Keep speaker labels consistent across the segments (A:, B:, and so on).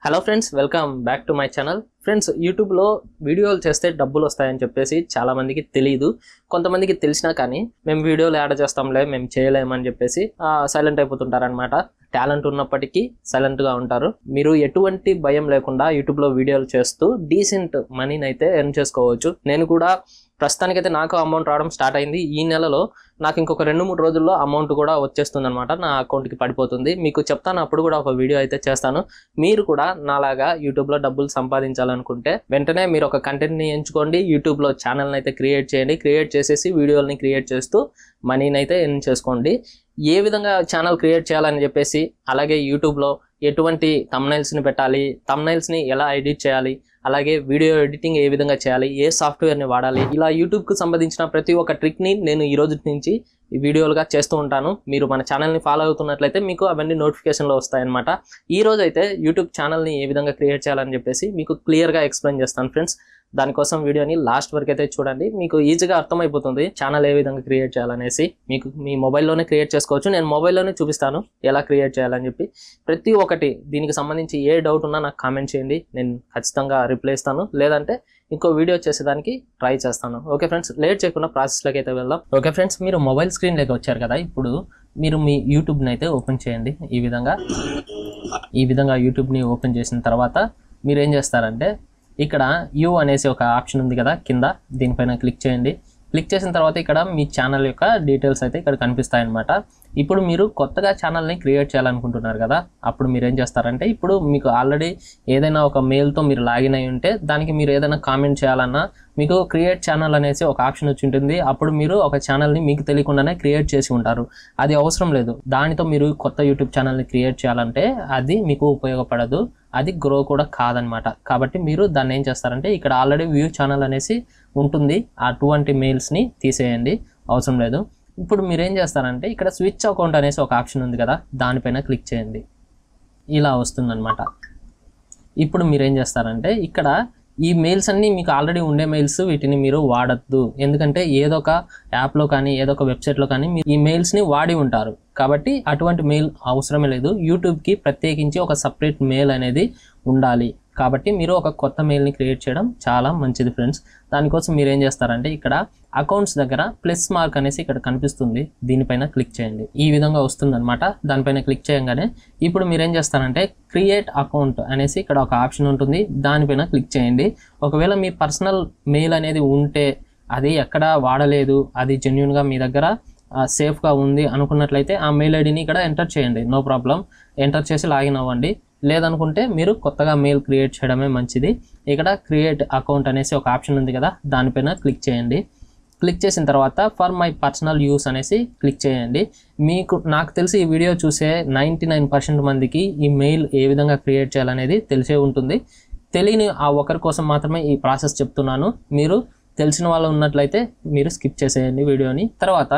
A: Hello friends, welcome back to my channel. Friends, యూట్యూబ్లో వీడియోలు చేస్తే డబ్బులు వస్తాయని చెప్పేసి చాలామందికి తెలియదు. కొంతమందికి తెలిసినా కానీ మేము వీడియోలు యాడ్ చేస్తాంలే, మేము చేయలేమని చెప్పేసి సైలెంట్ అయిపోతుంటారనమాట. టాలెంట్ ఉన్నప్పటికీ సైలెంట్గా ఉంటారు. మీరు ఎటువంటి భయం లేకుండా యూట్యూబ్లో వీడియోలు చేస్తూ డీసెంట్ మనీని అయితే ఎర్న్ చేసుకోవచ్చు. నేను కూడా ప్రస్తుతానికైతే నాకు అమౌంట్ రావడం స్టార్ట్ అయింది. ఈ నెలలో నాకు ఇంకొక 2-3 రోజుల్లో అమౌంట్ కూడా వచ్చేస్తుంది అనమాట, నా అకౌంట్కి పడిపోతుంది. మీకు చెప్తాను, అప్పుడు కూడా ఒక వీడియో అయితే చేస్తాను. మీరు కూడా నాలాగా యూట్యూబ్లో డబ్బులు సంపాదించాలనుకుంటే వెంటనే మీరు ఒక కంటెంట్ని ఎంచుకోండి, యూట్యూబ్లో ఛానల్ని అయితే క్రియేట్ చేయండి. క్రియేట్ చేసేసి వీడియోలని క్రియేట్ చేస్తూ మనీని అయితే ఎర్న్ చేసుకోండి. ఏ విధంగా ఛానల్ క్రియేట్ చేయాలని చెప్పేసి, అలాగే యూట్యూబ్లో ఎటువంటి థంబ్నెయిల్స్ని పెట్టాలి, థంబ్నెయిల్స్ని ఎలా ఎడిట్ చేయాలి, అలాగే వీడియో ఎడిటింగ్ ఏ విధంగా చేయాలి, ఏ సాఫ్ట్వేర్ని వాడాలి, ఇలా యూట్యూబ్కి సంబంధించిన ప్రతి ఒక్క ట్రిక్ని నేను ఈ రోజు నుంచి ఈ వీడియోలుగా చేస్తూ ఉంటాను. మీరు మన ఛానల్ని ఫాలో అవుతున్నట్లయితే మీకు అవన్నీ నోటిఫికేషన్లో వస్తాయన్నమాట. ఈ రోజు అయితే యూట్యూబ్ ఛానల్ని ఏ విధంగా క్రియేట్ చేయాలని చెప్పేసి మీకు క్లియర్గా ఎక్స్ప్లెయిన్ చేస్తాను ఫ్రెండ్స్. దానికోసం వీడియోని లాస్ట్ వరకు అయితే చూడండి, మీకు ఈజీగా అర్థమైపోతుంది ఛానల్ ఏ విధంగా క్రియేట్ చేయాలనేసి. మీకు మీ మొబైల్లోనే క్రియేట్ చేసుకోవచ్చు, నేను మొబైల్లోనే చూపిస్తాను ఎలా క్రియేట్ చేయాలని చెప్పి. ప్రతి ఒక్కటి దీనికి సంబంధించి ఏ డౌట్ ఉన్నా నాకు కామెంట్ చేయండి, నేను ఖచ్చితంగా రిప్లై ఇస్తాను. లేదంటే ఇంకో వీడియో చేసేదానికి ట్రై చేస్తాను. ఓకే ఫ్రెండ్స్, లేట్ చేయకుండా ప్రాసెస్లోకి అయితే వెళ్దాం. ఓకే ఫ్రెండ్స్, మీరు మొబైల్ స్క్రీన్లోకి వచ్చారు కదా. ఇప్పుడు మీరు మీ యూట్యూబ్ని అయితే ఓపెన్ చేయండి. ఈ విధంగా యూట్యూబ్ని ఓపెన్ చేసిన తర్వాత మీరు ఏం చేస్తారంటే, ఇక్కడ యూ అనేసి ఒక ఆప్షన్ ఉంది కదా కింద, దీనిపైన క్లిక్ చేయండి. క్లిక్ చేసిన తర్వాత ఇక్కడ మీ ఛానల్ యొక్క డీటెయిల్స్ అయితే ఇక్కడ కనిపిస్తాయి అన్నమాట. ఇప్పుడు మీరు కొత్తగా ఛానల్ని క్రియేట్ చేయాలనుకుంటున్నారు కదా, అప్పుడు మీరు ఏం చేస్తారంటే, ఇప్పుడు మీకు ఆల్రెడీ ఏదైనా ఒక మెయిల్తో మీరు లాగిన్ అయి ఉంటే దానికి మీరు ఏదైనా కామెంట్ చేయాలన్నా మీకు క్రియేట్ ఛానల్ అనేసి ఒక ఆప్షన్ వచ్చి ఉంటుంది. అప్పుడు మీరు ఒక ఛానల్ని మీకు తెలియకుండానే క్రియేట్ చేసి ఉంటారు. అది అవసరం లేదు. దానితో మీరు కొత్త యూట్యూబ్ ఛానల్ని క్రియేట్ చేయాలంటే అది మీకు ఉపయోగపడదు, అది గ్రో కూడా కాదనమాట. కాబట్టి మీరు దాన్ని ఏం చేస్తారంటే, ఇక్కడ ఆల్రెడీ వ్యూ ఛానల్ అనేసి ఉంటుంది, అటువంటి మెయిల్స్ని తీసేయండి, అవసరం లేదు. ఇప్పుడు మీరు ఏం చేస్తారంటే, ఇక్కడ స్విచ్ అకౌంట్ అనేసి ఒక ఆప్షన్ ఉంది కదా, దానిపైన క్లిక్ చేయండి. ఇలా వస్తుందన్నమాట. ఇప్పుడు మీరు ఏం చేస్తారంటే, ఇక్కడ ఈ మెయిల్స్ అన్నీ మీకు ఆల్రెడీ ఉండే మెయిల్స్, వీటిని మీరు వాడద్దు. ఎందుకంటే ఏదో ఒక యాప్లో కానీ ఏదో ఒక వెబ్సైట్లో కానీ మీరు ఈ మెయిల్స్ని వాడి ఉంటారు. కాబట్టి అటువంటి మెయిల్ అవసరమే లేదు. యూట్యూబ్కి ప్రత్యేకించి ఒక సపరేట్ మెయిల్ అనేది ఉండాలి. కాబట్టి మీరు ఒక కొత్త మెయిల్ని క్రియేట్ చేయడం చాలా మంచిది ఫ్రెండ్స్. దానికోసం మీరు ఏం చేస్తారంటే, ఇక్కడ అకౌంట్స్ దగ్గర ప్లస్ మార్క్ అనేసి ఇక్కడ కనిపిస్తుంది, దీనిపైన క్లిక్ చేయండి. ఈ విధంగా వస్తుంది అనమాట. దానిపైన క్లిక్ చేయగానే ఇప్పుడు మీరు ఏం చేస్తారంటే, క్రియేట్ అకౌంట్ అనేసి ఇక్కడ ఒక ఆప్షన్ ఉంటుంది, దానిపైన క్లిక్ చేయండి. ఒకవేళ మీ పర్సనల్ మెయిల్ అనేది ఉంటే, అది ఎక్కడ వాడలేదు, అది జెన్యూన్గా మీ దగ్గర సేఫ్గా ఉంది అనుకున్నట్లయితే ఆ మెయిల్ ఐడిని ఇక్కడ ఎంటర్ చేయండి, నో ప్రాబ్లం. ఎంటర్ చేసి లాగిన్ అవ్వండి. లేదనుకుంటే మీరు కొత్తగా మెయిల్ క్రియేట్ చేయడమే మంచిది. ఇక్కడ క్రియేట్ అకౌంట్ అనేసి ఒక ఆప్షన్ ఉంది కదా, దానిపైన క్లిక్ చేయండి. క్లిక్ చేసిన తర్వాత ఫర్ మై పర్సనల్ యూస్ అనేసి క్లిక్ చేయండి. నాకు తెలిసి ఈ వీడియో చూసే 99% మందికి ఈ మెయిల్ ఏ విధంగా క్రియేట్ చేయాలనేది తెలిసే ఉంటుంది. తెలియని ఆ ఒకరి కోసం మాత్రమే ఈ ప్రాసెస్ చెప్తున్నాను. మీరు తెలిసిన వాళ్ళు ఉన్నట్లయితే మీరు స్కిప్ చేసేయండి వీడియోని. తర్వాత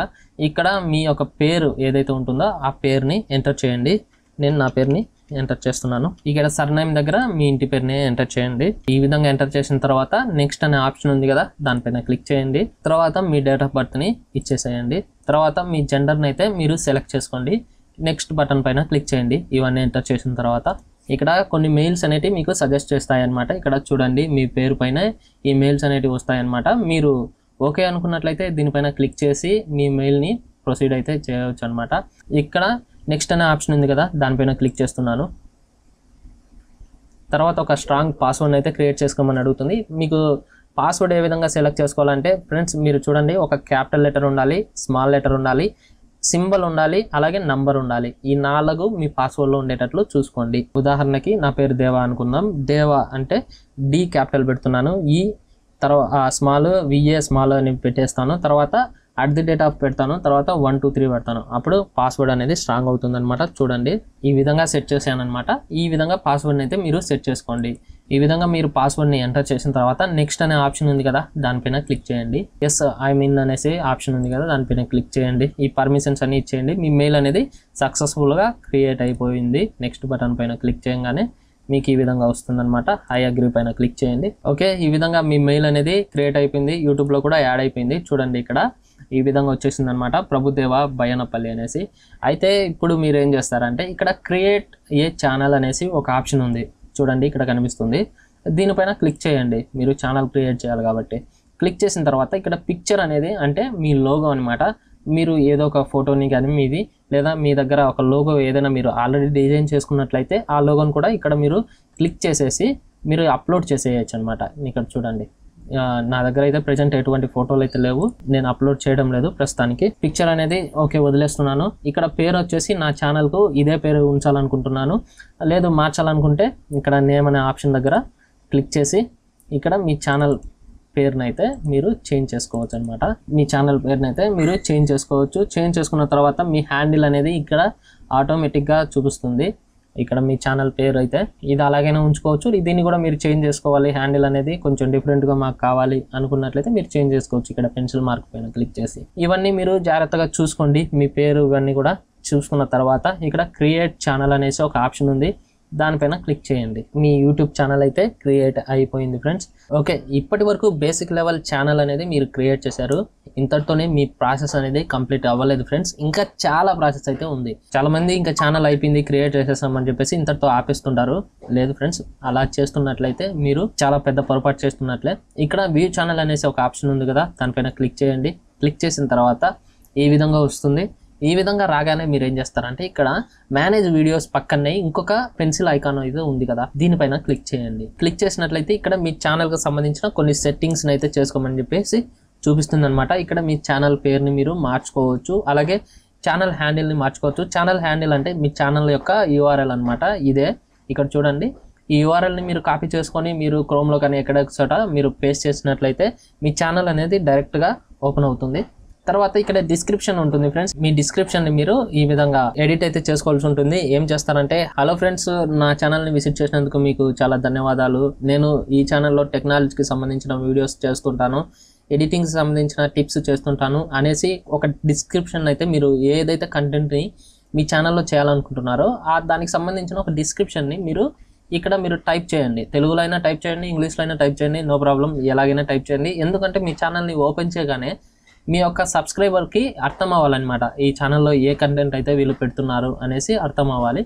A: ఇక్కడ మీ యొక్క పేరు ఏదైతే ఉంటుందో ఆ పేరుని ఎంటర్ చేయండి. నేను నా పేరుని ఎంటర్ చేస్తున్నాను. ఇక్కడ సర్నేమ్ దగ్గర మీ ఇంటి పేరుని ఎంటర్ చేయండి. ఈ విధంగా ఎంటర్ చేసిన తర్వాత నెక్స్ట్ అనే ఆప్షన్ ఉంది కదా, దానిపైన క్లిక్ చేయండి. తర్వాత మీ డేట్ ఆఫ్ బర్త్ని ఇచ్చేసేయండి. తర్వాత మీ జెండర్ని అయితే మీరు సెలెక్ట్ చేసుకోండి. నెక్స్ట్ బటన్ పైన క్లిక్ చేయండి. ఇవన్నీ ఎంటర్ చేసిన తర్వాత ఇక్కడ కొన్ని మెయిల్స్ అనేటివి మీకు సజెస్ట్ చేస్తాయన్నమాట. ఇక్కడ చూడండి, మీ పేరు పైన ఈ మెయిల్స్ అనేటివి వస్తాయన్నమాట. మీరు ఓకే అనుకున్నట్లయితే దీనిపైన క్లిక్ చేసి మీ మెయిల్ని ప్రొసీడ్ అయితే చేయవచ్చు అనమాట. ఇక్కడ నెక్స్ట్ అనే ఆప్షన్ ఉంది కదా, దానిపైన క్లిక్ చేస్తున్నాను. తర్వాత ఒక స్ట్రాంగ్ పాస్వర్డ్ అయితే క్రియేట్ చేసుకోమని అడుగుతుంది. మీకు పాస్వర్డ్ ఏ విధంగా సెలెక్ట్ చేసుకోవాలంటే ఫ్రెండ్స్, మీరు చూడండి, ఒక క్యాపిటల్ లెటర్ ఉండాలి, స్మాల్ లెటర్ ఉండాలి, సింబల్ ఉండాలి, అలాగే నంబర్ ఉండాలి. ఈ 4 మీ పాస్వర్డ్లో ఉండేటట్లు చూసుకోండి. ఉదాహరణకి నా పేరు దేవా అనుకుందాం. దేవా అంటే డి క్యాపిటల్ పెడుతున్నాను, ఈ తర్వాత స్మాల్ విఏ స్మాల్ అని పెట్టేస్తాను. తర్వాత @ పెడతాను. తర్వాత 1 2 3 పెడతాను. అప్పుడు పాస్వర్డ్ అనేది స్ట్రాంగ్ అవుతుంది అనమాట. చూడండి, ఈ విధంగా సెట్ చేశాను అనమాట. ఈ విధంగా పాస్వర్డ్ని అయితే మీరు సెట్ చేసుకోండి. ఈ విధంగా మీరు పాస్వర్డ్ని ఎంటర్ చేసిన తర్వాత నెక్స్ట్ అనే ఆప్షన్ ఉంది కదా, దానిపైన క్లిక్ చేయండి. ఎస్ ఐ మీన్ అనేసి ఆప్షన్ ఉంది కదా, దానిపైన క్లిక్ చేయండి. ఈ పర్మిషన్స్ అన్ని ఇచ్చేయండి. మీ మెయిల్ అనేది సక్సెస్ఫుల్గా క్రియేట్ అయిపోయింది. నెక్స్ట్ బటన్ పైన క్లిక్ చేయగానే మీకు ఈ విధంగా వస్తుందన్నమాట. ఐ అగ్రీ పైన క్లిక్ చేయండి. ఓకే, ఈ విధంగా మీ మెయిల్ అనేది క్రియేట్ అయిపోయింది, యూట్యూబ్లో కూడా యాడ్ అయిపోయింది. చూడండి, ఇక్కడ ఈ విధంగా వచ్చేసింది అనమాట, ప్రభుదేవ బయ్యనపల్లి అనేసి. అయితే ఇప్పుడు మీరు ఏం చేస్తారంటే, ఇక్కడ క్రియేట్ ఏ ఛానల్ అనేసి ఒక ఆప్షన్ ఉంది. చూడండి ఇక్కడ కనిపిస్తుంది. దీనిపైన క్లిక్ చేయండి. మీరు ఛానల్ క్రియేట్ చేయాలి కాబట్టి. క్లిక్ చేసిన తర్వాత ఇక్కడ పిక్చర్ అనేది అంటే మీ లోగో అనమాట. మీరు ఏదో ఒక ఫోటోని కానీ మీది లేదా మీ దగ్గర ఒక లోగో ఏదైనా మీరు ఆల్రెడీ డిజైన్ చేసుకున్నట్లయితే ఆ లోగోని కూడా ఇక్కడ మీరు క్లిక్ చేసేసి మీరు అప్లోడ్ చేసేయచ్చు అనమాట. ఇక్కడ చూడండి నా దగ్గర అయితే ప్రజెంట్ ఎటువంటి ఫోటోలు అయితే లేవు, నేను అప్లోడ్ చేయడం లేదు ప్రస్తుతానికి. పిక్చర్ అనేది ఓకే వదిలేస్తున్నాను. ఇక్కడ పేరు వచ్చేసి నా ఛానల్కు ఇదే పేరు ఉంచాలనుకుంటున్నాను. లేదు మార్చాలనుకుంటే ఇక్కడ నేమ్ అనే ఆప్షన్ దగ్గర క్లిక్ చేసి ఇక్కడ మీ ఛానల్ పేరునైతే మీరు చేంజ్ చేసుకోవచ్చు అనమాట. మీ ఛానల్ పేరునైతే మీరు చేంజ్ చేసుకోవచ్చు. చేంజ్ చేసుకున్న తర్వాత మీ హ్యాండిల్ అనేది ఇక్కడ ఆటోమేటిక్గా చూపిస్తుంది. ఇక్కడ మీ ఛానల్ పేరు అయితే ఇది అలాగైనా ఉంచుకోవచ్చు. దీన్ని కూడా మీరు చేంజ్ చేసుకోవాలి, హ్యాండిల్ అనేది కొంచెం డిఫరెంట్గా మాకు కావాలి అనుకున్నట్లయితే మీరు చేంజ్ చేసుకోవచ్చు. ఇక్కడ పెన్సిల్ మార్క్ పైన క్లిక్ చేసి ఇవన్నీ మీరు జాగ్రత్తగా చూసుకోండి. మీ పేరు ఇవన్నీ కూడా చూసుకున్న తర్వాత ఇక్కడ క్రియేట్ ఛానల్ అనేసి ఒక ఆప్షన్ ఉంది, దానిపైన క్లిక్ చేయండి. మీ యూట్యూబ్ ఛానల్ అయితే క్రియేట్ అయిపోయింది ఫ్రెండ్స్. ఓకే, ఇప్పటి వరకు బేసిక్ లెవెల్ ఛానల్ అనేది మీరు క్రియేట్ చేశారు. ఇంతటితోనే మీ ప్రాసెస్ అనేది కంప్లీట్ అవ్వలేదు ఫ్రెండ్స్. ఇంకా చాలా ప్రాసెస్ అయితే ఉంది. చాలా మంది ఇంకా ఛానల్ అయిపోయింది క్రియేట్ చేసేసామని చెప్పేసి ఇంతటితో ఆపేస్తుంటారు. లేదు ఫ్రెండ్స్, అలా చేస్తున్నట్లయితే మీరు చాలా పెద్ద పొరపాటు చేస్తున్నట్లే. ఇక్కడ వ్యూ ఛానల్ అనేసి ఒక ఆప్షన్ ఉంది కదా, దానిపైన క్లిక్ చేయండి. క్లిక్ చేసిన తర్వాత ఈ విధంగా వస్తుంది. ఈ విధంగా రాగానే మీరు ఏం చేస్తారంటే ఇక్కడ మేనేజ్ వీడియోస్ పక్కనే ఇంకొక పెన్సిల్ ఐకాన్ అయితే ఉంది కదా, దీనిపైన క్లిక్ చేయండి. క్లిక్ చేసినట్లయితే ఇక్కడ మీ ఛానల్కి సంబంధించిన కొన్ని సెట్టింగ్స్ని అయితే చేసుకోమని చెప్పేసి చూపిస్తుంది అనమాట. ఇక్కడ మీ ఛానల్ పేరుని మీరు మార్చుకోవచ్చు, అలాగే ఛానల్ హ్యాండిల్ని మార్చుకోవచ్చు. ఛానల్ హ్యాండిల్ అంటే మీ ఛానల్ యొక్క URL అనమాట. ఇదే ఇక్కడ చూడండి. ఈ URLని మీరు కాపీ చేసుకొని మీరు క్రోమ్లో కానీ ఎక్కడ చోట మీరు పేస్ట్ చేసినట్లయితే మీ ఛానల్ అనేది డైరెక్ట్గా ఓపెన్ అవుతుంది. తర్వాత ఇక్కడ డిస్క్రిప్షన్ ఉంటుంది ఫ్రెండ్స్. మీ డిస్క్రిప్షన్ని మీరు ఈ విధంగా ఎడిట్ అయితే చేసుకోవాల్సి ఉంటుంది. ఏం చేస్తారంటే, హలో ఫ్రెండ్స్, నా ఛానల్ని విజిట్ చేసినందుకు మీకు చాలా ధన్యవాదాలు. నేను ఈ ఛానల్లో టెక్నాలజీకి సంబంధించిన వీడియోస్ చేస్తుంటాను, ఎడిటింగ్కి సంబంధించిన టిప్స్ చేస్తుంటాను అనేసి ఒక డిస్క్రిప్షన్ అయితే మీరు ఏదైతే కంటెంట్ని మీ ఛానల్లో చేయాలనుకుంటున్నారో దానికి సంబంధించిన ఒక డిస్క్రిప్షన్ని మీరు ఇక్కడ మీరు టైప్ చేయండి. తెలుగులో అయినా టైప్ చేయండి, ఇంగ్లీష్లో అయినా టైప్ చేయండి, నో ప్రాబ్లం, ఎలాగైనా టైప్ చేయండి. ఎందుకంటే మీ ఛానల్ని ఓపెన్ చేయగానే మీ యొక్క సబ్స్క్రైబర్కి అర్థం అవ్వాలన్నమాట, ఈ ఛానల్లో ఏ కంటెంట్ అయితే వీళ్ళు పెడుతున్నారు అనేసి అర్థం అవ్వాలి.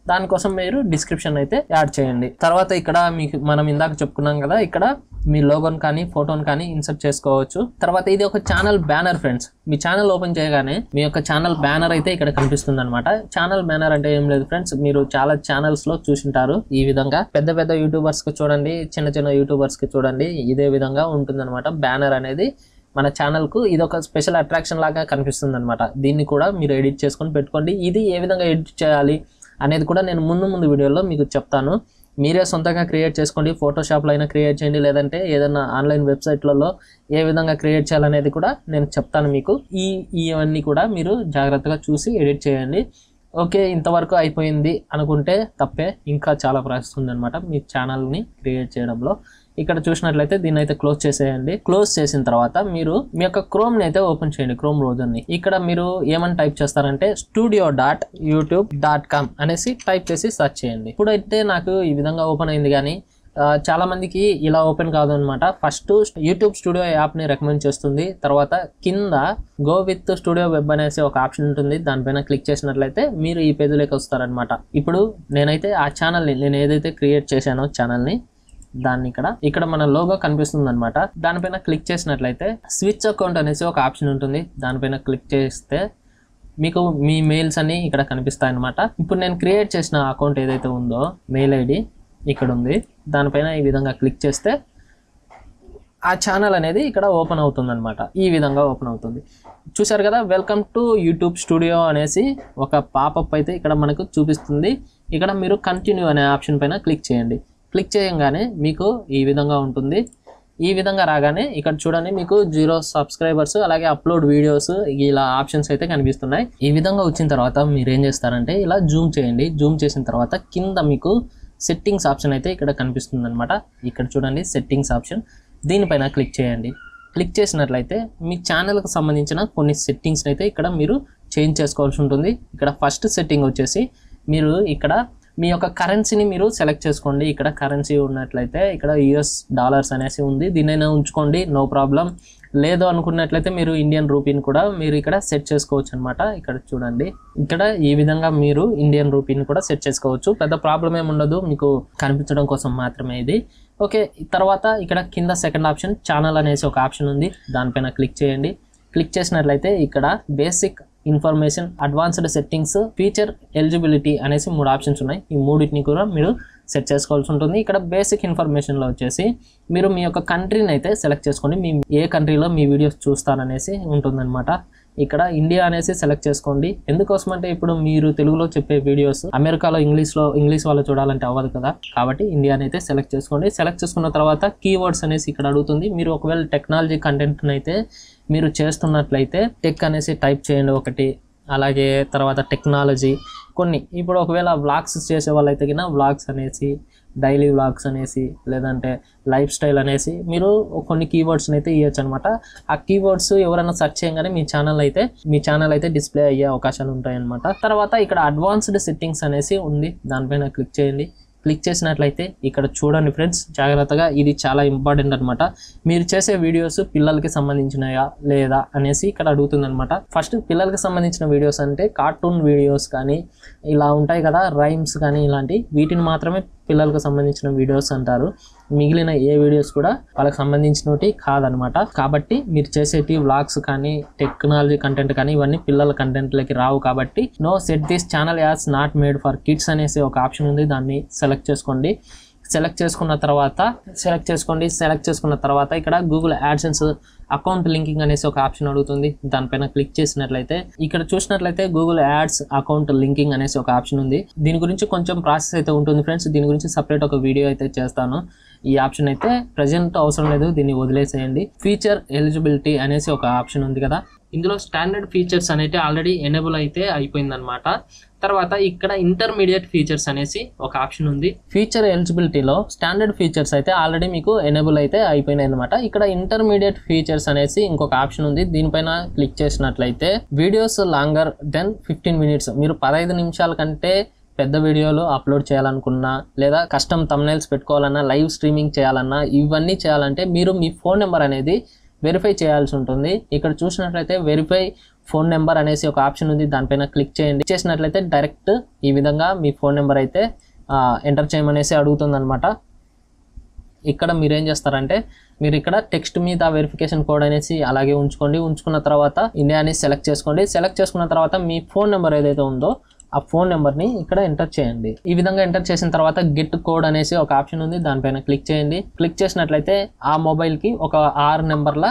A: దానికోసం మీరు డిస్క్రిప్షన్ అయితే యాడ్ చేయండి. తర్వాత ఇక్కడ మీకు మనం ఇందాక చెప్పుకున్నాం కదా, ఇక్కడ మీ లోగోని కానీ ఫోటోని కానీ ఇన్సర్ట్ చేసుకోవచ్చు. తర్వాత ఇది ఒక ఛానల్ బ్యానర్ ఫ్రెండ్స్. మీ ఛానల్ ఓపెన్ చేయగానే మీ యొక్క ఛానల్ బ్యానర్ అయితే ఇక్కడ కనిపిస్తుంది అనమాట. ఛానల్ బ్యానర్ అంటే ఏం లేదు ఫ్రెండ్స్, మీరు చాలా ఛానల్స్ లో చూసింటారు. ఈ విధంగా పెద్ద పెద్ద యూట్యూబర్స్ కి చూడండి, చిన్న చిన్న యూట్యూబర్స్ కి చూడండి, ఇదే విధంగా ఉంటుంది అనమాట. బ్యానర్ అనేది మన ఛానల్కు ఇది ఒక స్పెషల్ అట్రాక్షన్ లాగా కనిపిస్తుంది అనమాట. దీన్ని కూడా మీరు ఎడిట్ చేసుకొని పెట్టుకోండి. ఇది ఏ విధంగా ఎడిట్ చేయాలి అనేది కూడా నేను ముందు వీడియోలో మీకు చెప్తాను. మీరే సొంతంగా క్రియేట్ చేసుకోండి. ఫోటోషాప్లో అయినా క్రియేట్ చేయండి, లేదంటే ఏదైనా ఆన్లైన్ వెబ్సైట్లలో ఏ విధంగా క్రియేట్ చేయాలనేది కూడా నేను చెప్తాను మీకు. ఇవన్నీ కూడా మీరు జాగ్రత్తగా చూసి ఎడిట్ చేయండి. ఓకే, ఇంతవరకు అయిపోయింది అనుకుంటే తప్పే, ఇంకా చాలా ప్రాసెస్ ఉందన్నమాట మీ ఛానల్ని క్రియేట్ చేయడంలో. ఇక్కడ చూసినట్లయితే దీన్ని అయితే క్లోజ్ చేసేయండి. క్లోజ్ చేసిన తర్వాత మీరు మీ యొక్క క్రోమ్ని అయితే ఓపెన్ చేయండి, క్రోమ్ బ్రౌజర్ని. ఇక్కడ మీరు ఏమని టైప్ చేస్తారంటే studio.youtube.com అనేసి టైప్ చేసి సెర్చ్ చేయండి. ఇప్పుడైతే నాకు ఈ విధంగా ఓపెన్ అయింది, కానీ చాలా మందికి ఇలా ఓపెన్ కాదు అనమాట. ఫస్ట్ యూట్యూబ్ స్టూడియో యాప్ని రికమెండ్ చేస్తుంది. తర్వాత కింద గో విత్ స్టూడియో వెబ్ అనేసి ఒక ఆప్షన్ ఉంటుంది, దానిపైన క్లిక్ చేసినట్లయితే మీరు ఈ పేజీలోకి వస్తారనమాట. ఇప్పుడు నేనైతే ఆ ఛానల్ని నేను ఏదైతే క్రియేట్ చేశానో ఛానల్ని దాన్ని ఇక్కడ మన లోగో కనిపిస్తుంది అనమాట. దానిపైన క్లిక్ చేసినట్లయితే స్విచ్ అకౌంట్ అనేసి ఒక ఆప్షన్ ఉంటుంది, దానిపైన క్లిక్ చేస్తే మీకు మీ మెయిల్స్ అన్ని ఇక్కడ కనిపిస్తాయి అనమాట. ఇప్పుడు నేను క్రియేట్ చేసిన అకౌంట్ ఏదైతే ఉందో మెయిల్ ఐడి ఇక్కడ ఉంది, దానిపైన ఈ విధంగా క్లిక్ చేస్తే ఆ ఛానల్ అనేది ఇక్కడ ఓపెన్ అవుతుంది అనమాట. ఈ విధంగా ఓపెన్ అవుతుంది. చూసారు కదా, వెల్కమ్ టు యూట్యూబ్ స్టూడియో అనేసి ఒక పాపప్ అయితే ఇక్కడ మనకు చూపిస్తుంది. ఇక్కడ మీరు కంటిన్యూ అనే ఆప్షన్ పైన క్లిక్ చేయండి. క్లిక్ చేయగానే మీకు ఈ విధంగా ఉంటుంది. ఈ విధంగా రాగానే ఇక్కడ చూడండి మీకు 0 సబ్స్క్రైబర్స్ అలాగే అప్లోడ్ వీడియోస్ ఇలా ఆప్షన్స్ అయితే కనిపిస్తున్నాయి. ఈ విధంగా వచ్చిన తర్వాత మీరు ఏం చేస్తారంటే ఇలా జూమ్ చేయండి. జూమ్ చేసిన తర్వాత కింద మీకు సెట్టింగ్స్ ఆప్షన్ అయితే ఇక్కడ కనిపిస్తుంది అనమాట. ఇక్కడ చూడండి సెట్టింగ్స్ ఆప్షన్, దీనిపైన క్లిక్ చేయండి. క్లిక్ చేసినట్లయితే మీ ఛానల్కి సంబంధించిన కొన్ని సెట్టింగ్స్ అయితే ఇక్కడ మీరు చేంజ్ చేసుకోవాల్సి ఉంటుంది. ఇక్కడ ఫస్ట్ సెట్టింగ్ వచ్చేసి మీరు ఇక్కడ మీ యొక్క కరెన్సీని మీరు సెలెక్ట్ చేసుకోండి. ఇక్కడ కరెన్సీ ఉన్నట్లయితే ఇక్కడ US డాలర్స్ అనేసి ఉంది, దీనైనా ఉంచుకోండి, నో ప్రాబ్లం. లేదు అనుకున్నట్లయితే మీరు ఇండియన్ రూపీని కూడా మీరు ఇక్కడ సెట్ చేసుకోవచ్చు అనమాట. ఇక్కడ చూడండి, ఇక్కడ ఈ విధంగా మీరు ఇండియన్ రూపీని కూడా సెట్ చేసుకోవచ్చు. పెద్ద ప్రాబ్లం ఏమి ఉండదు, మీకు కనిపించడం కోసం మాత్రమే ఇది. ఓకే, తర్వాత ఇక్కడ కింద సెకండ్ ఆప్షన్ ఛానల్ అనేసి ఒక ఆప్షన్ ఉంది, దానిపైన క్లిక్ చేయండి. క్లిక్ చేసినట్లయితే ఇక్కడ basic information, advanced settings, feature eligibility అనేసి 3 ఆప్షన్స్ ఉన్నాయి. ఈ మూడింటిని కూడా మీరు సెట్ చేసుకోవాల్సి ఉంటుంది. ఇక్కడ బేసిక్ ఇన్ఫర్మేషన్లో వచ్చేసి మీరు మీ యొక్క కంట్రీని అయితే సెలెక్ట్ చేసుకోండి, మీ ఏ కంట్రీలో మీ వీడియోస్ చూస్తారనేసి ఉంటుందన్నమాట. ఇక్కడ ఇండియా అనేసి సెలెక్ట్ చేసుకోండి. ఎందుకోసం అంటే ఇప్పుడు మీరు తెలుగులో చెప్పే వీడియోస్ అమెరికాలో ఇంగ్లీష్ వాళ్ళు చూడాలంటే అవ్వదు కదా, కాబట్టి ఇండియాని అయితే సెలెక్ట్ చేసుకోండి. సెలెక్ట్ చేసుకున్న తర్వాత కీవర్డ్స్ అనేసి ఇక్కడ అడుగుతుంది. మీరు ఒకవేళ టెక్నాలజీ కంటెంట్ని అయితే మీరు చేస్తున్నట్లయితే టెక్ అనేసి టైప్ చేయండి ఒకటి, అలాగే తర్వాత టెక్నాలజీ కొన్ని. ఇప్పుడు ఒకవేళ వ్లాగ్స్ చేసే వాళ్ళైతే కింద వ్లాగ్స్ అనేసి, డైలీ వ్లాగ్స్ అనేసి, లేదంటే లైఫ్ స్టైల్ అనేసి మీరు కొన్ని కీవర్డ్స్ని అయితే ఇవ్వచ్చు అనమాట. ఆ కీవర్డ్స్ ఎవరైనా సెర్చ్ చేయగానే మీ ఛానల్ అయితే డిస్ప్లే అయ్యే అవకాశాలు ఉంటాయన్నమాట. తర్వాత ఇక్కడ అడ్వాన్స్డ్ సెట్టింగ్స్ అనేసి ఉంది, దానిపైన క్లిక్ చేయండి. క్లిక్ చేసినట్లయితే ఇక్కడ చూడండి ఫ్రెండ్స్, జాగ్రత్తగా, ఇది చాలా ఇంపార్టెంట్ అనమాట. మీరు చేసే వీడియోస్ పిల్లలకి సంబంధించినయా లేదా అనేసి ఇక్కడ అడుగుతుంది అనమాట. ఫస్ట్ పిల్లలకి సంబంధించిన వీడియోస్ అంటే కార్టూన్ వీడియోస్ కానీ ఇలా ఉంటాయి కదా, రైమ్స్ కానీ ఇలాంటి, వీటిని మాత్రమే పిల్లలకు సంబంధించిన వీడియోస్ అంటారు. మిగిలిన ఏ వీడియోస్ కూడా వాళ్ళకి సంబంధించినవి కాదనమాట. కాబట్టి మీరు చేసేటి వ్లాగ్స్ కానీ టెక్నాలజీ కంటెంట్ కానీ ఇవన్నీ పిల్లల కంటెంట్లకి రావు. కాబట్టి no set this channel as not made for kids అనేసి ఒక ఆప్షన్ ఉంది, దాన్ని సెలెక్ట్ చేసుకోండి. సెలెక్ట్ చేసుకున్న తర్వాత ఇక్కడ గూగుల్ యాడ్సెన్స్ అకౌంట్ లింకింగ్ అనేసి ఒక ఆప్షన్ అడుగుతుంది, దానిపైన క్లిక్ చేసినట్లయితే ఇక్కడ చూసినట్లయితే గూగుల్ యాడ్స్ అకౌంట్ లింకింగ్ అనేసి ఒక ఆప్షన్ ఉంది. దీని గురించి కొంచెం ప్రాసెస్ అయితే ఉంటుంది ఫ్రెండ్స్, దీని గురించి సపరేట్ ఒక వీడియో అయితే చేస్తాను. ఈ ఆప్షన్ అయితే ప్రజెంట్ అవసరం లేదు, దీన్ని వదిలేసేయండి. ఫీచర్ ఎలిజిబిలిటీ అనేసి ఒక ఆప్షన్ ఉంది కదా, ఇందులో స్టాండర్డ్ ఫీచర్స్ అనేవి ఆల్రెడీ ఎనేబుల్ అయితే అయిపోయిందనమాట. తర్వాత ఇక్కడ ఇంటర్మీడియట్ ఫీచర్స్ అనేసి ఒక ఆప్షన్ ఉంది. ఫీచర్ ఎలిజిబిలిటీలో స్టాండర్డ్ ఫీచర్స్ అయితే ఆల్రెడీ మీకు ఎనేబుల్ అయితే అయిపోయినాయి అనమాట. ఇక్కడ ఇంటర్మీడియట్ ఫీచర్స్ అనేసి ఇంకొక ఆప్షన్ ఉంది, దీనిపైన క్లిక్ చేసినట్లయితే వీడియోస్ లాంగర్ దెన్ 15 minutes, మీరు 15 నిమిషాల కంటే పెద్ద వీడియోలు అప్లోడ్ చేయాలనుకున్నా, లేదా కస్టమ్ థంబ్నెయిల్స్ పెట్టుకోవాలన్నా, లైవ్ స్ట్రీమింగ్ చేయాలన్నా, ఇవన్నీ చేయాలంటే మీరు మీ ఫోన్ నెంబర్ అనేది వెరిఫై చేయాల్సి ఉంటుంది. ఇక్కడ చూసినట్లయితే వెరిఫై ఫోన్ నెంబర్ అనేసి ఒక ఆప్షన్ ఉంది, దానిపైన క్లిక్ చేయండి. చేసినట్లయితే డైరెక్ట్ ఈ విధంగా మీ ఫోన్ నెంబర్ అయితే ఎంటర్ చేయమనేసి అడుగుతుంది అనమాట. ఇక్కడ మీరేం చేస్తారంటే మీరు ఇక్కడ టెక్స్ట్ మీద వెరిఫికేషన్ కోడ్ అనేసి అలాగే ఉంచుకున్న తర్వాత ఇండియాని సెలెక్ట్ చేసుకోండి. సెలెక్ట్ చేసుకున్న తర్వాత మీ ఫోన్ నెంబర్ ఏదైతే ఉందో ఆ ఫోన్ నెంబర్ని ఇక్కడ ఎంటర్ చేయండి. ఈ విధంగా ఎంటర్ చేసిన తర్వాత గెట్ కోడ్ అనేసి ఒక ఆప్షన్ ఉంది, దానిపైన క్లిక్ చేయండి. క్లిక్ చేసినట్లయితే ఆ మొబైల్కి ఒక 6 నెంబర్ల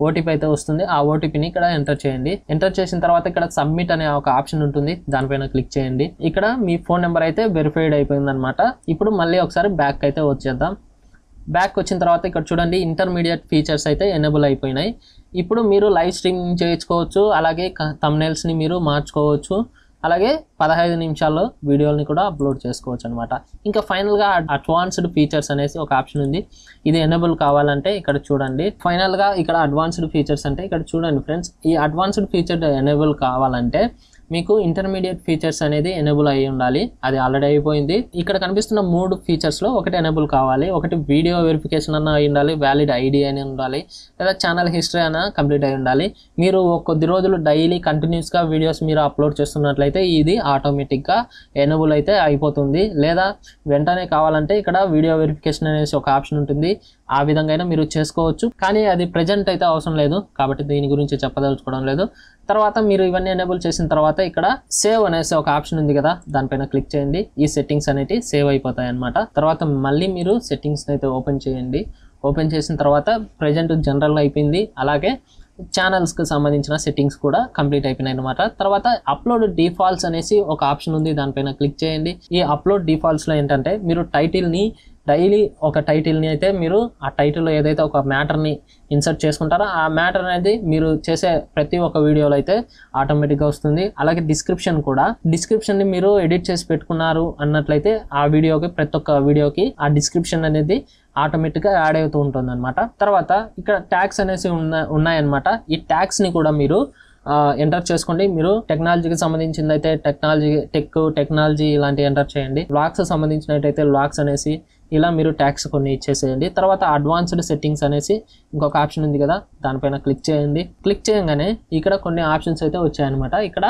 A: ఓటీపీ అయితే వస్తుంది, ఆ ఓటీపీని ఇక్కడ ఎంటర్ చేయండి. ఎంటర్ చేసిన తర్వాత ఇక్కడ సబ్మిట్ అనే ఒక ఆప్షన్ ఉంటుంది, దానిపైన క్లిక్ చేయండి. ఇక్కడ మీ ఫోన్ నెంబర్ అయితే వెరిఫైడ్ అయిపోయింది అనమాట. ఇప్పుడు మళ్ళీ ఒకసారి బ్యాక్ అయితే వచ్చేద్దాం. బ్యాక్ వచ్చిన తర్వాత ఇక్కడ చూడండి ఇంటర్మీడియట్ ఫీచర్స్ అయితే ఎనేబుల్ అయిపోయినాయి. ఇప్పుడు మీరు లైవ్ స్ట్రీమింగ్ చేయించుకోవచ్చు, అలాగే థంబ్నెయిల్స్ని మీరు మార్చుకోవచ్చు, అలాగే 15 నిమిషాల్లో వీడియోని కూడా అప్లోడ్ చేసుకోవచ్చు అనమాట. ఇంకా ఫైనల్గా అడ్వాన్స్డ్ ఫీచర్స్ అనేసి ఒక ఆప్షన్ ఉంది, ఇది ఎనేబుల్ కావాలంటే ఇక్కడ చూడండి. ఫైనల్గా ఇక్కడ అడ్వాన్స్డ్ ఫీచర్స్ అంటే ఇక్కడ చూడండి ఫ్రెండ్స్, ఈ అడ్వాన్స్డ్ ఫీచర్ ఎనేబుల్ కావాలంటే మీకు ఇంటర్మీడియట్ ఫీచర్స్ అనేది ఎనేబుల్ అయ్యి ఉండాలి, అది ఆల్రెడీ అయిపోయింది. ఇక్కడ కనిపిస్తున్న 3 ఫీచర్స్లో ఒకటి ఎనేబుల్ కావాలి. ఒకటి వీడియో వెరిఫికేషన్ అన్న అయి ఉండాలి, వ్యాలిడ్ ఐడి అని ఉండాలి, లేదా ఛానల్ హిస్టరీ అన్న కంప్లీట్ అయి ఉండాలి. మీరు కొద్ది రోజులు డైలీ కంటిన్యూస్గా వీడియోస్ మీరు అప్లోడ్ చేస్తున్నట్లయితే ఇది ఆటోమేటిక్గా ఎనేబుల్ అయితే అయిపోతుంది. లేదా వెంటనే కావాలంటే ఇక్కడ వీడియో వెరిఫికేషన్ అనేసి ఒక ఆప్షన్ ఉంటుంది, ఆ విధంగా మీరు చేసుకోవచ్చు. కానీ అది ప్రజెంట్ అయితే అవసరం లేదు, కాబట్టి దీని గురించి చెప్పదలుచుకోవడం లేదు. తర్వాత మీరు ఇవన్నీ ఎనేబుల్ చేసిన తర్వాత ఇక్కడ సేవ్ అనేసి ఒక ఆప్షన్ ఉంది కదా, దానిపైన క్లిక్ చేయండి. ఈ సెట్టింగ్స్ అనేవి సేవ్ అయిపోతాయి అన్నమాట. తర్వాత మళ్ళీ మీరు సెట్టింగ్స్ అయితే ఓపెన్ చేయండి. ఓపెన్ చేసిన తర్వాత ప్రజెంట్ జనరల్ అయిపోయింది, అలాగే ఛానల్స్కి సంబంధించిన సెట్టింగ్స్ కూడా కంప్లీట్ అయిపోయినాయి అనమాట. తర్వాత అప్లోడ్ డిఫాల్ట్స్ అనేసి ఒక ఆప్షన్ ఉంది, దానిపైన క్లిక్ చేయండి. ఈ అప్లోడ్ డిఫాల్ట్స్లో ఏంటంటే మీరు డైలీ ఒక టైటిల్ని అయితే మీరు ఆ టైటిల్లో ఏదైతే ఒక మ్యాటర్ని ఇన్సర్ట్ చేసుకుంటారో ఆ మ్యాటర్ అనేది మీరు చేసే ప్రతి ఒక్క వీడియోలో అయితే ఆటోమేటిక్గా వస్తుంది. అలాగే డిస్క్రిప్షన్ని మీరు ఎడిట్ చేసి పెట్టుకున్నారు అన్నట్లయితే ఆ వీడియోకి, ప్రతి ఒక్క వీడియోకి ఆ డిస్క్రిప్షన్ అనేది ఆటోమేటిక్గా యాడ్ అవుతూ ఉంటుంది అనమాట. తర్వాత ఇక్కడ ట్యాగ్స్ అనేసి ఉన్నాయన్నమాట. ఈ ట్యాగ్స్ని కూడా మీరు ఎంటర్ చేసుకోండి. మీరు టెక్నాలజీకి సంబంధించింది అయితే టెక్నాలజీ ఇలాంటివి ఎంటర్ చేయండి. వ్లాగ్స్ సంబంధించినట్టయితే వ్లాగ్స్ అనేసి, ఇలా మీరు ట్యాగ్స్ కొన్ని ఇచ్చేసేయండి. తర్వాత అడ్వాన్స్డ్ సెట్టింగ్స్ అనేసి ఇంకొక ఆప్షన్ ఉంది కదా, దానిపైన క్లిక్ చేయండి. క్లిక్ చేయగానే ఇక్కడ కొన్ని ఆప్షన్స్ అయితే వచ్చాయన్నమాట. ఇక్కడ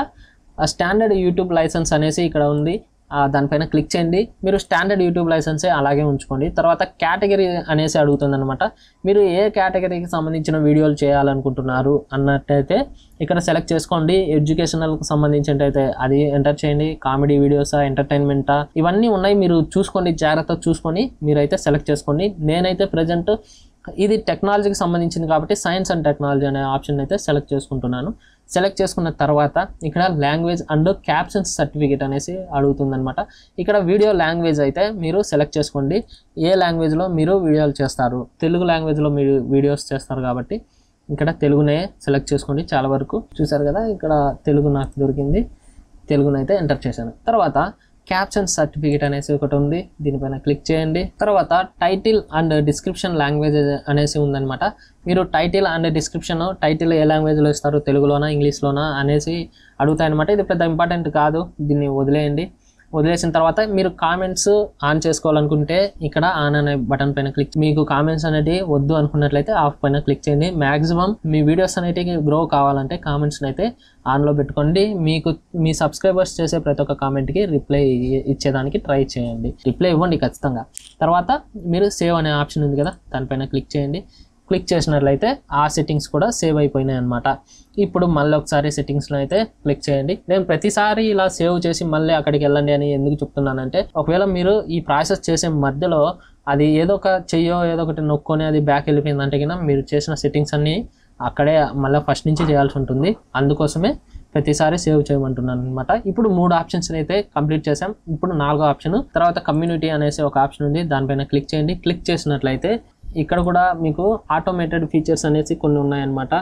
A: స్టాండర్డ్ యూట్యూబ్ లైసెన్స్ అనేసి ఇక్కడ ఉంది, దానిపైన క్లిక్ చేయండి. మీరు స్టాండర్డ్ యూట్యూబ్ లైసెన్సే అలాగే ఉంచుకోండి. తర్వాత కేటగిరీ అనేసి అడుగుతుంది అనమాట. మీరు ఏ కేటగిరీకి సంబంధించిన వీడియోలు చేయాలనుకుంటున్నారు అన్నట్టయితే ఇక్కడ సెలెక్ట్ చేసుకోండి. ఎడ్యుకేషనల్కి సంబంధించినట్టయితే అది ఎంటర్ చేయండి. కామెడీ వీడియోసా, ఎంటర్టైన్మెంటా, ఇవన్నీ ఉన్నాయి, మీరు చూసుకోండి, జాగ్రత్తగా చూసుకొని మీరైతే సెలెక్ట్ చేసుకోండి. నేనైతే ప్రజెంట్ ఇది టెక్నాలజీకి సంబంధించింది కాబట్టి సైన్స్ అండ్ టెక్నాలజీ అనే ఆప్షన్ అయితే సెలెక్ట్ చేసుకుంటున్నాను. సెలెక్ట్ చేసుకున్న తర్వాత ఇక్కడ లాంగ్వేజ్ అండ్ క్యాప్షన్స్ సర్టిఫికేట్ అనేసి అడుగుతుందన్నమాట. ఇక్కడ వీడియో లాంగ్వేజ్ అయితే మీరు సెలెక్ట్ చేసుకోండి. ఏ లాంగ్వేజ్లో మీరు వీడియోలు చేస్తారు, తెలుగు లాంగ్వేజ్లో మీరు వీడియోస్ చేస్తారు కాబట్టి ఇక్కడ తెలుగునే సెలెక్ట్ చేసుకోండి. చాలా వరకు చూసారు కదా, ఇక్కడ తెలుగు నాకు దొరికింది, తెలుగునైతే ఎంటర్ చేశాను. తర్వాత క్యాప్షన్ సర్టిఫికేట్ అనేసి ఒకటి ఉంది, దీనిపైన క్లిక్ చేయండి. తర్వాత టైటిల్ అండ్ డిస్క్రిప్షన్ లాంగ్వేజ్ అనేసి ఉందన్నమాట. మీరు టైటిల్ అండ్ డిస్క్రిప్షన్, టైటిల్ ఏ లాంగ్వేజ్లో ఇస్తారు, తెలుగులోనా ఇంగ్లీష్లోనా అనేసి అడుగుతాయన్నమాట. ఇది పెద్ద ఇంపార్టెంట్ కాదు, దీన్ని వదిలేయండి. వదిలేసిన తర్వాత మీరు కామెంట్స్ ఆన్ చేసుకోవాలనుకుంటే ఇక్కడ ఆన్ అనే బటన్ పైన క్లిక్, మీకు కామెంట్స్ అనేటివి వద్దు అనుకున్నట్లయితే ఆఫ్ పైన క్లిక్ చేయండి. మ్యాక్సిమం మీ వీడియోస్ అనేటివి గ్రో కావాలంటే కామెంట్స్ని అయితే ఆన్లో పెట్టుకోండి. మీకు మీ సబ్స్క్రైబర్స్ చేసే ప్రతి ఒక్క కామెంట్కి రిప్లై ఇచ్చేదానికి ట్రై చేయండి, రిప్లై ఇవ్వండి ఖచ్చితంగా. తర్వాత మీరు సేవ్ అనే ఆప్షన్ ఉంది కదా, దానిపైన క్లిక్ చేయండి. క్లిక్ చేసినట్లయితే ఆ సెట్టింగ్స్ కూడా సేవ్ అయిపోయినాయి అనమాట. ఇప్పుడు మళ్ళీ ఒకసారి సెట్టింగ్స్లో అయితే క్లిక్ చేయండి. నేను ప్రతిసారి ఇలా సేవ్ చేసి మళ్ళీ అక్కడికి వెళ్ళండి అని ఎందుకు చెప్తున్నానంటే, ఒకవేళ మీరు ఈ ప్రాసెస్ చేసే మధ్యలో అది ఏదో ఒక చెయ్యో ఏదో ఒకటి నొక్కొని అది బ్యాక్ వెళ్ళిపోయిందంటే కన్నా మీరు చేసిన సెట్టింగ్స్ అన్నీ అక్కడే మళ్ళీ ఫస్ట్ నుంచి చేయాల్సి ఉంటుంది. అందుకోసమే ప్రతిసారి సేవ్ చేయమంటున్నాను అనమాట. ఇప్పుడు 3 ఆప్షన్స్ అయితే కంప్లీట్ చేసాం. ఇప్పుడు 4వ ఆప్షన్, తర్వాత కమ్యూనిటీ అనేసి ఒక ఆప్షన్ ఉంది, దానిపైన క్లిక్ చేయండి. క్లిక్ చేసినట్లయితే ఇక్కడ కూడా మీకు ఆటోమేటెడ్ ఫీచర్స్ అనేసి కొన్ని ఉన్నాయన్నమాట.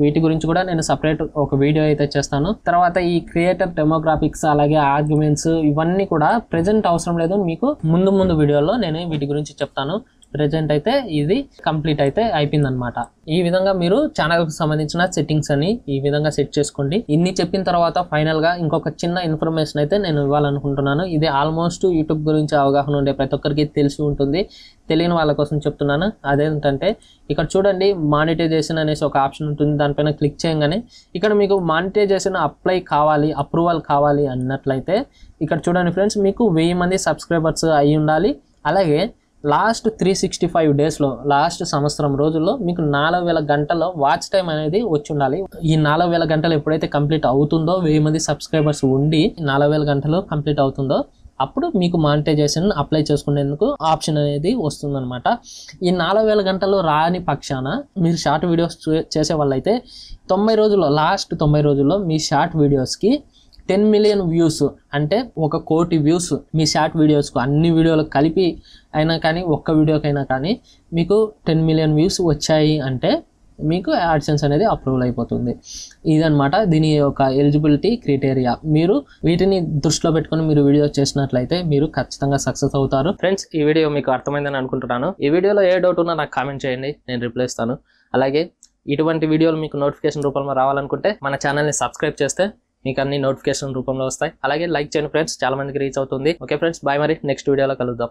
A: వీటి గురించి కూడా నేను సపరేట్ ఒక వీడియో అయితే చేస్తాను. తర్వాత ఈ క్రియేటర్ డెమోగ్రాఫిక్స్ అలాగే ఆర్గ్యుమెంట్స్ ఇవన్నీ కూడా ప్రెజెంట్ అవసరం లేదు, మీకు ముందు వీడియోలో నేను వీటి గురించి చెప్తాను. ప్రెజెంట్ అయితే ఇది కంప్లీట్ అయితే అయిపోయిందనమాట. ఈ విధంగా మీరు ఛానల్కి సంబంధించిన సెట్టింగ్స్ అని ఈ విధంగా సెట్ చేసుకోండి. ఇన్ని చెప్పిన తర్వాత ఫైనల్గా ఇంకొక చిన్న ఇన్ఫర్మేషన్ అయితే నేను ఇవ్వాలనుకుంటున్నాను. ఇది ఆల్మోస్ట్ యూట్యూబ్ గురించి అవగాహన ఉండే ప్రతి ఒక్కరికి తెలిసి ఉంటుంది, తెలియని వాళ్ళ కోసం చెప్తున్నాను. అదేంటంటే ఇక్కడ చూడండి, మానిటైజేషన్ అనేసి ఒక ఆప్షన్ ఉంటుంది, దానిపైన క్లిక్ చేయగానే ఇక్కడ మీకు మానిటైజేషన్ అప్లై కావాలి, అప్రూవల్ కావాలి అన్నట్లయితే ఇక్కడ చూడండి ఫ్రెండ్స్, మీకు 1000 మంది సబ్స్క్రైబర్స్ అయి ఉండాలి. అలాగే లాస్ట్ 365 డేస్లో, లాస్ట్ సంవత్సరం రోజుల్లో మీకు 4000 గంటల వాచ్ టైం అనేది వచ్చి ఉండాలి. ఈ 4000 గంటలు ఎప్పుడైతే కంప్లీట్ అవుతుందో, 1000 మంది సబ్స్క్రైబర్స్ ఉండి 4000 గంటలు కంప్లీట్ అవుతుందో అప్పుడు మీకు మానిటైజేషన్ అప్లై చేసుకునేందుకు ఆప్షన్ అనేది వస్తుందన్నమాట. ఈ 4000 గంటలు రాని పక్షాన మీరు షార్ట్ వీడియోస్ చేసే వాళ్ళైతే 90 రోజుల్లో, లాస్ట్ 90 రోజుల్లో మీ షార్ట్ వీడియోస్కి 10 మిలియన్ వ్యూస్, అంటే 1 కోటి వ్యూస్ మీ షార్ట్ వీడియోస్కు, అన్ని వీడియోలకు కలిపి అయినా కానీ ఒక్క వీడియోకైనా కానీ మీకు 10 మిలియన్ వ్యూస్ వచ్చాయి అంటే మీకు యాడ్సెన్స్ అనేది అప్రూవల్ అయిపోతుంది. ఇదనమాట దీని యొక్క ఎలిజిబిలిటీ క్రైటీరియా. మీరు వీటిని దృష్టిలో పెట్టుకొని మీరు వీడియో చేసినట్లయితే మీరు ఖచ్చితంగా సక్సెస్ అవుతారు. ఫ్రెండ్స్, ఈ వీడియో మీకు అర్థమైందని అనుకుంటున్నాను. ఈ వీడియోలో ఏ డౌట్ ఉన్నా నాకు కామెంట్ చేయండి, నేను రిప్లై ఇస్తాను. అలాగే ఇటువంటి వీడియోలు మీకు నోటిఫికేషన్ రూపంలో రావాలనుకుంటే మన ఛానల్ని సబ్స్క్రైబ్ చేస్తే మీకు అన్ని నోటిఫికేషన్ రూపంలో వస్తాయి. అలాగే లైక్ చేయండి ఫ్రెండ్స్, చాలా మందికి రీచ్ అవుతుంది. ఓకే ఫ్రెండ్స్, బాయ్, మరి నెక్స్ట్ వీడియోలో కలుద్దాం.